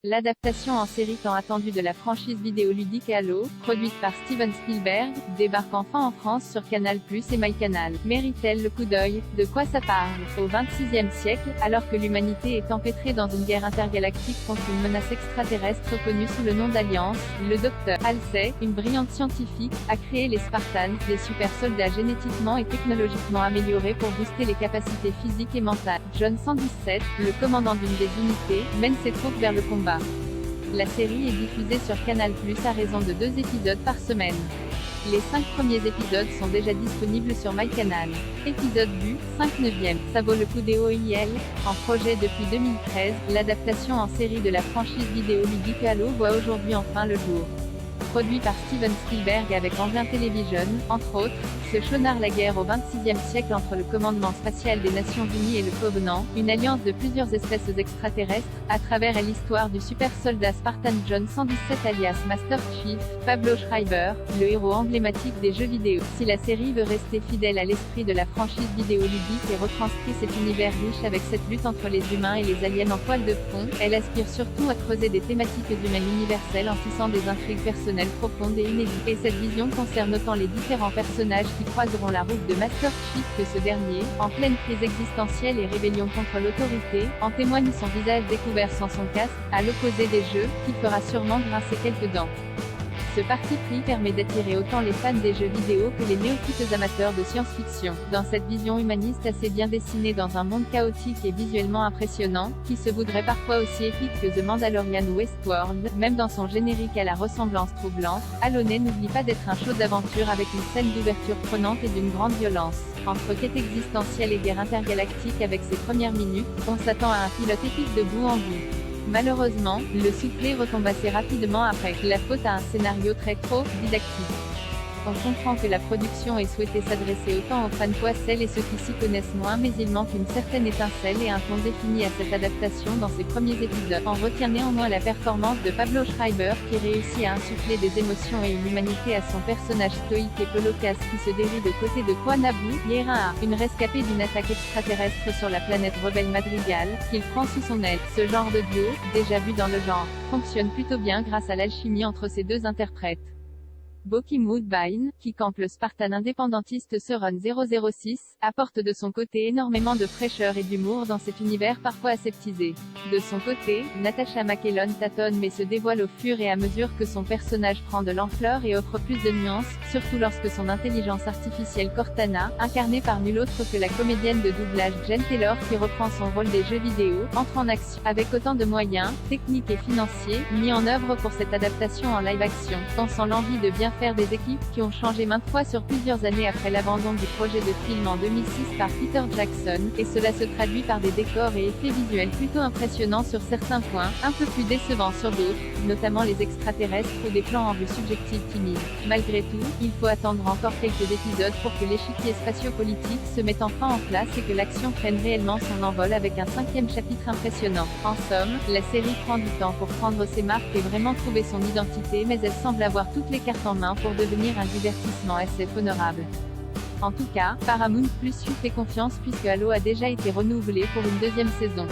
L'adaptation en série tant attendue de la franchise vidéoludique Halo, produite par Steven Spielberg, débarque enfin en France sur Canal+ et MyCanal. Mérite-t-elle le coup d'œil? De quoi ça parle? Au XXIe siècle, alors que l'humanité est empêtrée dans une guerre intergalactique contre une menace extraterrestre connue sous le nom d'Alliance, le Dr. Halsey, une brillante scientifique, a créé les Spartans, des super soldats génétiquement et technologiquement améliorés pour booster les capacités physiques et mentales. John 117, le commandant d'une des unités, mène ses troupes vers le combat. La série est diffusée sur Canal+ à raison de 2 épisodes par semaine. Les 5 premiers épisodes sont déjà disponibles sur MyCanal. Épisode vu, 5/9. Ça vaut le coup des OIL. En projet depuis 2013, l'adaptation en série de la franchise vidéoludique Halo voit aujourd'hui enfin le jour. Produit par Steven Spielberg avec Engin Television, entre autres, ce show narre la guerre au XXIe siècle entre le commandement spatial des Nations Unies et le Covenant, une alliance de plusieurs espèces extraterrestres, à travers l'histoire du super soldat Spartan John 117 alias Master Chief, Pablo Schreiber, le héros emblématique des jeux vidéo. Si la série veut rester fidèle à l'esprit de la franchise vidéoludique et retranscrit cet univers riche avec cette lutte entre les humains et les aliens en toile de fond, elle aspire surtout à creuser des thématiques humaines universelles en tissant des intrigues personnelles profondes et inédites. Et cette vision concerne autant les différents personnages qui croiseront la route de Master Chief que ce dernier, en pleine crise existentielle et rébellion contre l'autorité, en témoigne son visage découvert sans son casque, à l'opposé des jeux, qui fera sûrement grincer quelques dents. Ce parti pris permet d'attirer autant les fans des jeux vidéo que les néophytes amateurs de science-fiction. Dans cette vision humaniste assez bien dessinée dans un monde chaotique et visuellement impressionnant, qui se voudrait parfois aussi épique que The Mandalorian ou Westworld, même dans son générique à la ressemblance troublante, Halo n'oublie pas d'être un show d'aventure avec une scène d'ouverture prenante et d'une grande violence. Entre quête existentielle et guerre intergalactique avec ses premières minutes, on s'attend à un pilote épique de bout en bout. Malheureusement, le soufflet retombe assez rapidement après, la faute à un scénario très trop didactique. On comprend que la production ait souhaité s'adresser autant aux fans poissels et ceux qui s'y connaissent moins, mais il manque une certaine étincelle et un ton défini à cette adaptation dans ses premiers épisodes. On retient néanmoins la performance de Pablo Schreiber qui réussit à insuffler des émotions et une humanité à son personnage stoïque et peu loquace qui se dévie de côté de Kwanabu, Yera, une rescapée d'une attaque extraterrestre sur la planète rebelle Madrigal, qu'il prend sous son aile. Ce genre de duo, déjà vu dans le genre, fonctionne plutôt bien grâce à l'alchimie entre ces deux interprètes. Bokeem Woodbine, qui campe le Spartan indépendantiste Surun 006, apporte de son côté énormément de fraîcheur et d'humour dans cet univers parfois aseptisé. De son côté, Natasha McElhone tâtonne mais se dévoile au fur et à mesure que son personnage prend de l'ampleur et offre plus de nuances, surtout lorsque son intelligence artificielle Cortana, incarnée par nul autre que la comédienne de doublage Jen Taylor qui reprend son rôle des jeux vidéo, entre en action. Avec autant de moyens, techniques et financiers, mis en œuvre pour cette adaptation en live-action, on sent l'envie de bien faire des équipes qui ont changé maintes fois sur plusieurs années après l'abandon du projet de film en 2006 par Peter Jackson, et cela se traduit par des décors et effets visuels plutôt impressionnants sur certains points, un peu plus décevants sur d'autres, notamment les extraterrestres ou des plans en vue subjective timides. Malgré tout, il faut attendre encore quelques épisodes pour que l'échiquier spatio-politique se mette enfin en place et que l'action prenne réellement son envol avec un 5e chapitre impressionnant. En somme, la série prend du temps pour prendre ses marques et vraiment trouver son identité, mais elle semble avoir toutes les cartes en main pour devenir un divertissement assez honorable. En tout cas, Paramount+ lui fait confiance puisque Halo a déjà été renouvelé pour une 2e saison.